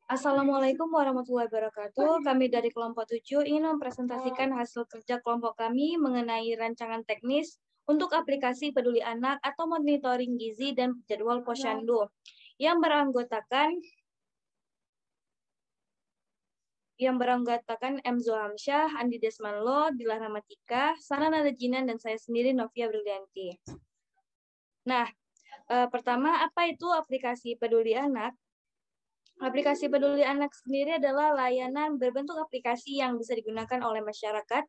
Assalamualaikum warahmatullahi wabarakatuh. Kami dari kelompok 7 ingin mempresentasikan hasil kerja kelompok kami mengenai rancangan teknis untuk aplikasi peduli anak atau monitoring gizi dan jadwal posyandu yang beranggotakan M. Zohamsyah, Andi Desmanlo, Dilan Rahmatika, Sarah Nadajinan, dan saya sendiri Novia Brilianti. Nah, pertama, apa itu aplikasi peduli anak? Aplikasi peduli anak sendiri adalah layanan berbentuk aplikasi yang bisa digunakan oleh masyarakat,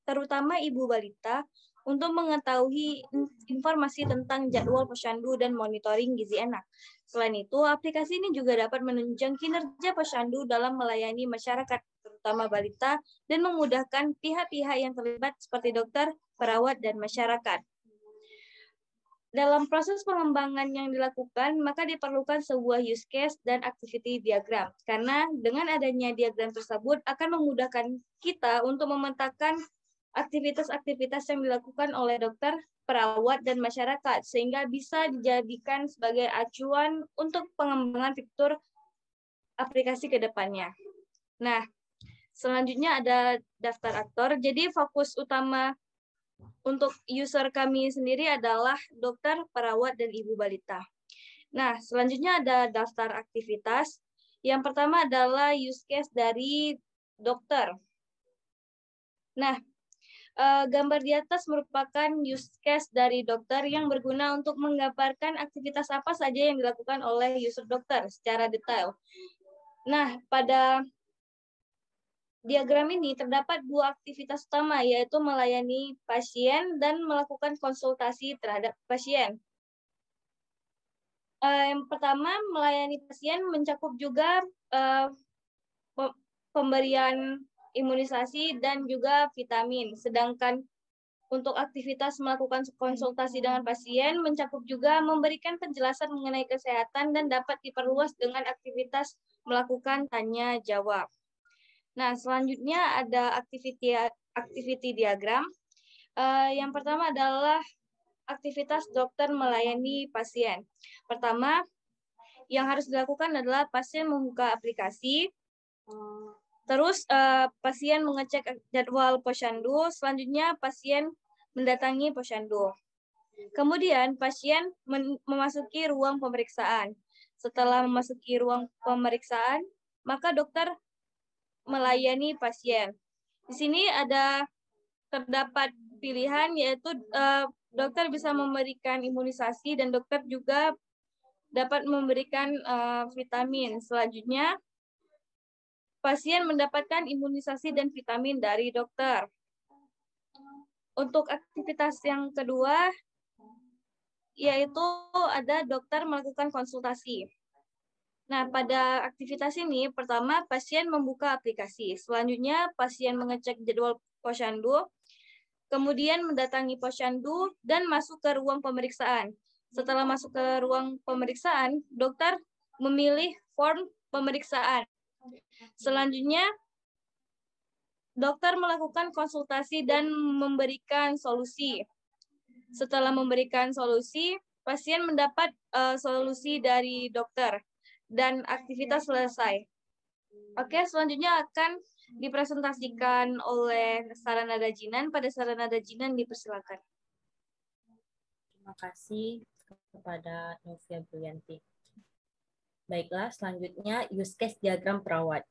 terutama ibu balita, untuk mengetahui informasi tentang jadwal posyandu dan monitoring gizi anak. Selain itu, aplikasi ini juga dapat menunjang kinerja posyandu dalam melayani masyarakat, terutama balita, dan memudahkan pihak-pihak yang terlibat seperti dokter, perawat, dan masyarakat. Dalam proses pengembangan yang dilakukan, maka diperlukan sebuah use case dan activity diagram. Karena dengan adanya diagram tersebut akan memudahkan kita untuk memetakan aktivitas-aktivitas yang dilakukan oleh dokter, perawat, dan masyarakat, sehingga bisa dijadikan sebagai acuan untuk pengembangan fitur aplikasi ke depannya. Nah, selanjutnya ada daftar aktor. Jadi fokus utama untuk user kami sendiri adalah dokter, perawat, dan ibu balita. Nah, selanjutnya ada daftar aktivitas. Yang pertama adalah use case dari dokter. Nah, gambar di atas merupakan use case dari dokter yang berguna untuk menggambarkan aktivitas apa saja yang dilakukan oleh user dokter secara detail. Nah, pada diagram ini terdapat dua aktivitas utama, yaitu melayani pasien dan melakukan konsultasi terhadap pasien. Yang pertama, melayani pasien mencakup juga pemberian imunisasi dan juga vitamin. Sedangkan untuk aktivitas melakukan konsultasi dengan pasien mencakup juga memberikan penjelasan mengenai kesehatan dan dapat diperluas dengan aktivitas melakukan tanya jawab. Nah, selanjutnya ada activity diagram. Yang pertama adalah aktivitas dokter melayani pasien. Pertama, yang harus dilakukan adalah pasien membuka aplikasi, terus pasien mengecek jadwal posyandu, selanjutnya pasien mendatangi posyandu. Kemudian pasien memasuki ruang pemeriksaan. Setelah memasuki ruang pemeriksaan, maka dokter melayani pasien. Di sini terdapat pilihan, yaitu dokter bisa memberikan imunisasi dan dokter juga dapat memberikan vitamin. Selanjutnya, pasien mendapatkan imunisasi dan vitamin dari dokter. Untuk aktivitas yang kedua, yaitu ada dokter melakukan konsultasi. Nah, pada aktivitas ini, pertama pasien membuka aplikasi. Selanjutnya, pasien mengecek jadwal posyandu, kemudian mendatangi posyandu dan masuk ke ruang pemeriksaan. Setelah masuk ke ruang pemeriksaan, dokter memilih form pemeriksaan. Selanjutnya, dokter melakukan konsultasi dan memberikan solusi. Setelah memberikan solusi, pasien mendapat solusi dari dokter dan aktivitas selesai. Oke, selanjutnya akan dipresentasikan oleh Sarah Nadajinan. Pada Sarah Nadajinan dipersilakan. Terima kasih kepada Novia Brilianti. Baiklah, selanjutnya use case diagram perawat.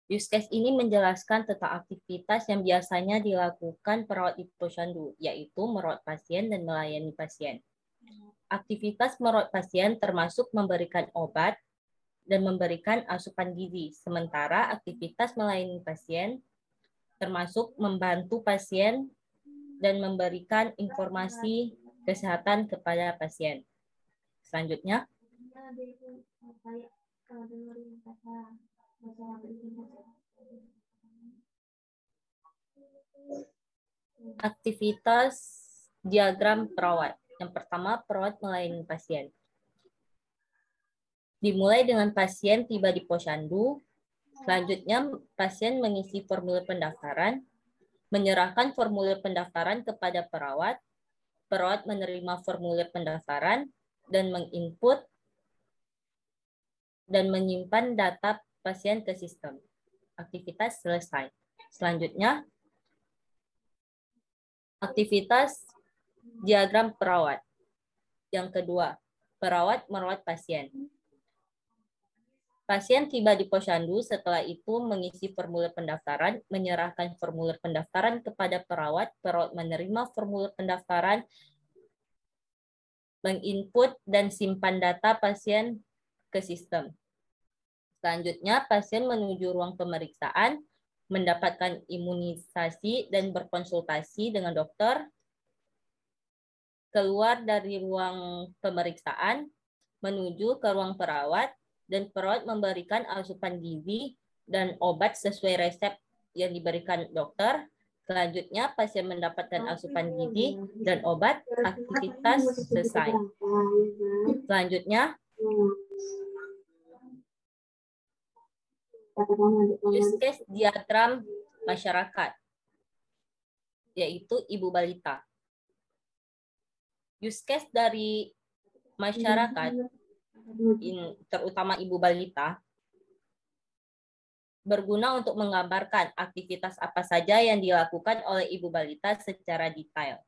Use case ini menjelaskan tentang aktivitas yang biasanya dilakukan perawat di posyandu, yaitu merawat pasien dan melayani pasien. Aktivitas merawat pasien termasuk memberikan obat dan memberikan asupan gizi, sementara aktivitas melayani pasien termasuk membantu pasien dan memberikan informasi kesehatan kepada pasien. Selanjutnya, aktivitas diagram perawat. Yang pertama, perawat melayani pasien. Dimulai dengan pasien tiba di posyandu, selanjutnya pasien mengisi formulir pendaftaran, menyerahkan formulir pendaftaran kepada perawat, perawat menerima formulir pendaftaran dan menginput dan menyimpan data pasien ke sistem. Aktivitas selesai. Selanjutnya, aktivitas diagram perawat. Yang kedua, perawat merawat pasien. Pasien tiba di posyandu, setelah itu mengisi formulir pendaftaran, menyerahkan formulir pendaftaran kepada perawat, perawat menerima formulir pendaftaran, menginput dan simpan data pasien ke sistem. Selanjutnya, pasien menuju ruang pemeriksaan, mendapatkan imunisasi dan berkonsultasi dengan dokter, keluar dari ruang pemeriksaan, menuju ke ruang perawat, dan perawat memberikan asupan gizi dan obat sesuai resep yang diberikan dokter. Selanjutnya, pasien mendapatkan asupan gizi dan obat, aktivitas selesai. Selanjutnya, use case diagram masyarakat, yaitu ibu balita. Use case dari masyarakat, terutama ibu balita, berguna untuk menggambarkan aktivitas apa saja yang dilakukan oleh ibu balita secara detail.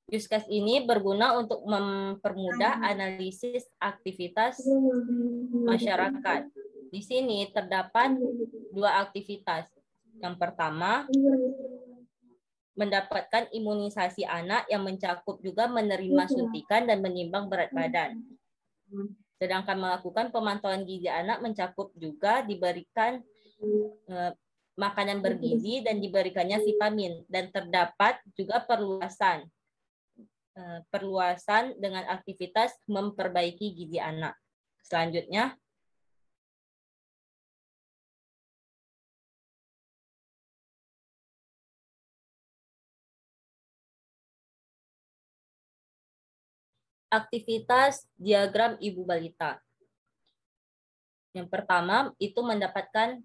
Use case ini berguna untuk mempermudah analisis aktivitas masyarakat. Di sini terdapat dua aktivitas. Yang pertama, mendapatkan imunisasi anak yang mencakup juga menerima suntikan dan menimbang berat badan. Sedangkan melakukan pemantauan gizi anak mencakup juga diberikan makanan bergizi dan diberikannya vitamin. Dan terdapat juga perluasan dengan aktivitas memperbaiki gizi anak. Selanjutnya, aktivitas diagram ibu balita. Yang pertama itu mendapatkan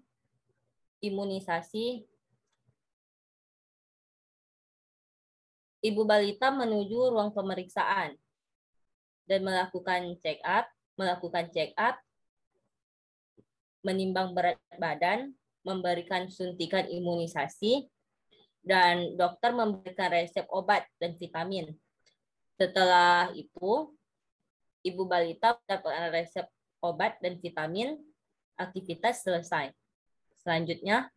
imunisasi. Ibu balita menuju ruang pemeriksaan dan melakukan check up, menimbang berat badan, memberikan suntikan imunisasi, dan dokter memberikan resep obat dan vitamin. Setelah itu, ibu balita mendapatkan resep obat dan vitamin, aktivitas selesai. Selanjutnya,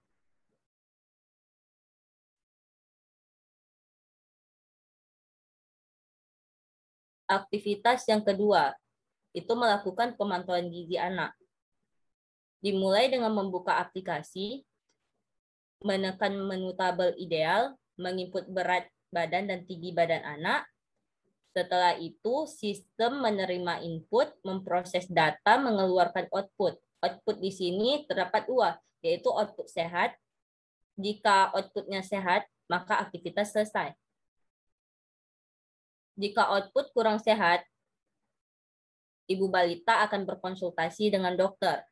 aktivitas yang kedua, itu melakukan pemantauan gizi anak. Dimulai dengan membuka aplikasi, menekan menu tabel ideal, menginput berat badan dan tinggi badan anak. Setelah itu, sistem menerima input, memproses data, mengeluarkan output. Output di sini terdapat dua, yaitu output sehat. Jika outputnya sehat, maka aktivitas selesai. Jika output kurang sehat, ibu balita akan berkonsultasi dengan dokter.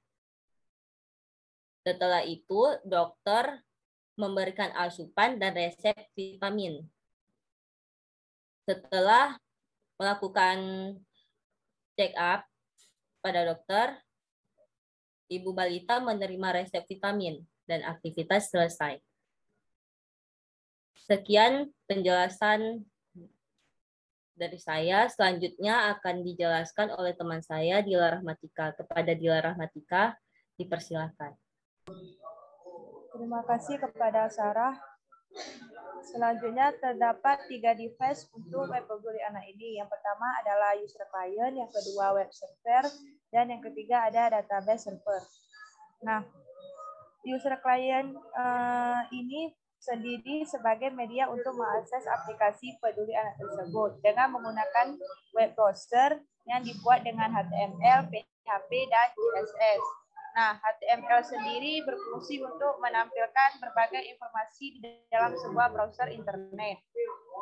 Setelah itu, dokter memberikan asupan dan resep vitamin. Setelah melakukan check up pada dokter, ibu balita menerima resep vitamin dan aktivitas selesai. Sekian penjelasan dari saya. Selanjutnya akan dijelaskan oleh teman saya, Dila Rahmatika. Kepada Dila Rahmatika, dipersilakan. Terima kasih kepada Sarah. Selanjutnya terdapat 3 device untuk web peduli anak ini. Yang pertama adalah user client, yang kedua web server, dan yang ketiga ada database server. Nah, user client ini sendiri sebagai media untuk mengakses aplikasi peduli anak tersebut dengan menggunakan web browser yang dibuat dengan HTML, PHP, dan CSS. Nah, HTML sendiri berfungsi untuk menampilkan berbagai informasi di dalam sebuah browser internet.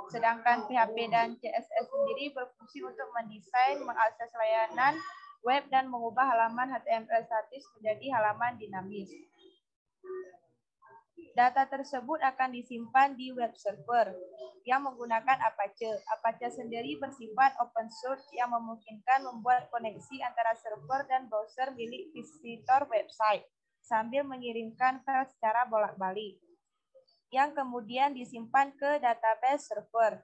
Sedangkan PHP dan CSS sendiri berfungsi untuk mendesain, mengakses layanan web, dan mengubah halaman HTML statis menjadi halaman dinamis. Data tersebut akan disimpan di web server yang menggunakan Apache. Apache sendiri bersifat open source yang memungkinkan membuat koneksi antara server dan browser milik visitor website sambil mengirimkan file secara bolak-balik, yang kemudian disimpan ke database server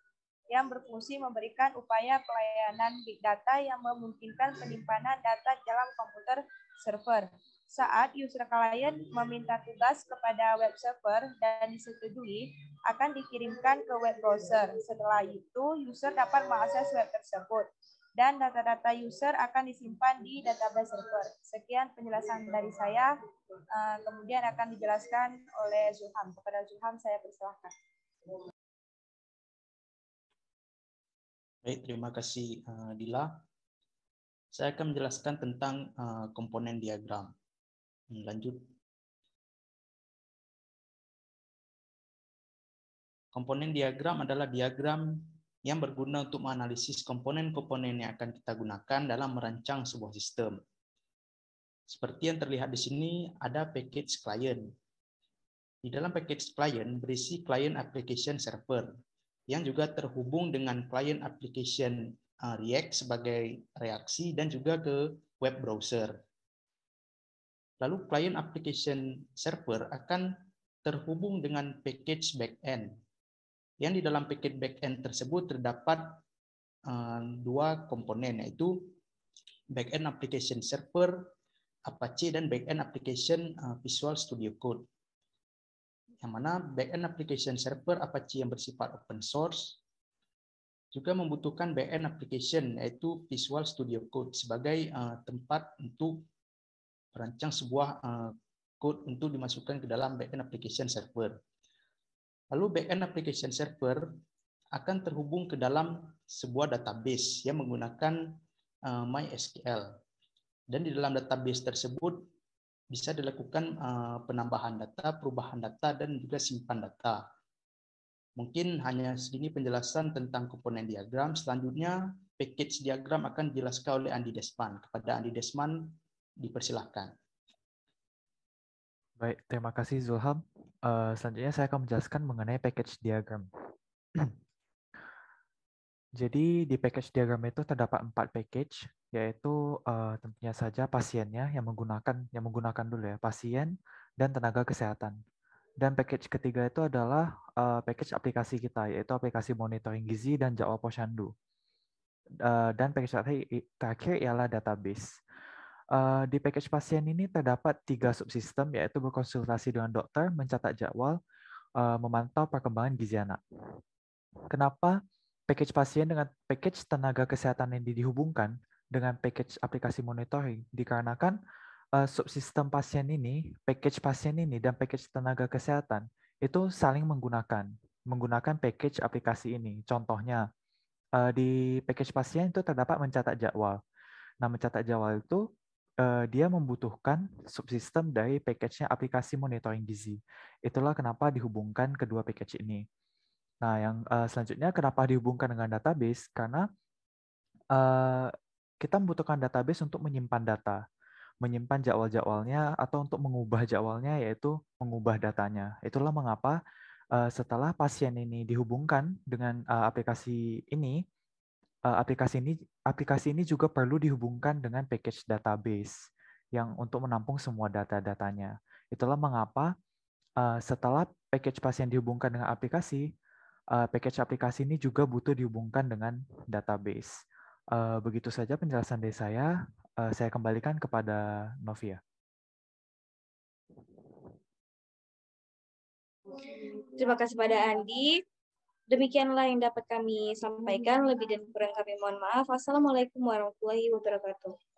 yang berfungsi memberikan upaya pelayanan big data yang memungkinkan penyimpanan data dalam komputer server. Saat user client meminta tugas kepada web server dan disetujui, akan dikirimkan ke web browser. Setelah itu, user dapat mengakses web tersebut dan data-data user akan disimpan di database server. Sekian penjelasan dari saya. Kemudian akan dijelaskan oleh Zulham. Kepada Zulham saya persilahkan. Baik, terima kasih Dila. Saya akan menjelaskan tentang komponen diagram. Lanjut. Komponen diagram adalah diagram yang berguna untuk menganalisis komponen-komponen yang akan kita gunakan dalam merancang sebuah sistem. Seperti yang terlihat di sini, ada package client. Di dalam package client berisi client application server, yang juga terhubung dengan client application React sebagai reaksi dan juga ke web browser. Lalu client application server akan terhubung dengan package backend. Yang di dalam package backend tersebut terdapat dua komponen, yaitu backend application server Apache dan backend application Visual Studio Code. Yang mana backend application server Apache yang bersifat open source juga membutuhkan backend application yaitu Visual Studio Code sebagai tempat untuk merancang sebuah code untuk dimasukkan ke dalam backend application server. Lalu backend application server akan terhubung ke dalam sebuah database yang menggunakan MySQL. Dan di dalam database tersebut bisa dilakukan penambahan data, perubahan data, dan juga simpan data. Mungkin hanya segini penjelasan tentang komponen diagram. Selanjutnya, package diagram akan dijelaskan oleh Andi Desman. Kepada Andi Desman, dipersilahkan. Baik, terima kasih Zulham. Selanjutnya saya akan menjelaskan mengenai package diagram. Jadi di package diagram itu terdapat 4 package, yaitu tentunya saja pasiennya yang menggunakan dulu ya, pasien dan tenaga kesehatan. Dan package ketiga itu adalah package aplikasi kita, yaitu aplikasi monitoring gizi dan jadwal posyandu. Dan package terakhir ialah database. Di package pasien ini terdapat 3 subsistem, yaitu berkonsultasi dengan dokter, mencatat jadwal, memantau perkembangan gizi anak. Kenapa package pasien dengan package tenaga kesehatan ini dihubungkan dengan package aplikasi monitoring? Dikarenakan subsistem pasien ini, package pasien ini, dan package tenaga kesehatan itu saling menggunakan package aplikasi ini. Contohnya, di package pasien itu terdapat mencatat jadwal. Nah, mencatat jadwal itu dia membutuhkan subsistem dari package-nya aplikasi monitoring gizi. Itulah kenapa dihubungkan kedua package ini. Nah, yang selanjutnya kenapa dihubungkan dengan database? Karena kita membutuhkan database untuk menyimpan data, menyimpan jadwal-jadwalnya atau untuk mengubah jadwalnya, yaitu mengubah datanya. Itulah mengapa setelah pasien ini dihubungkan dengan aplikasi ini, aplikasi ini juga perlu dihubungkan dengan package database yang untuk menampung semua data-datanya. Itulah mengapa setelah package pasien dihubungkan dengan aplikasi, package aplikasi ini juga butuh dihubungkan dengan database. Begitu saja penjelasan dari saya. Saya kembalikan kepada Novia. Terima kasih pada Andi. Demikianlah yang dapat kami sampaikan. Lebih dan kurang kami mohon maaf. Wassalamualaikum warahmatullahi wabarakatuh.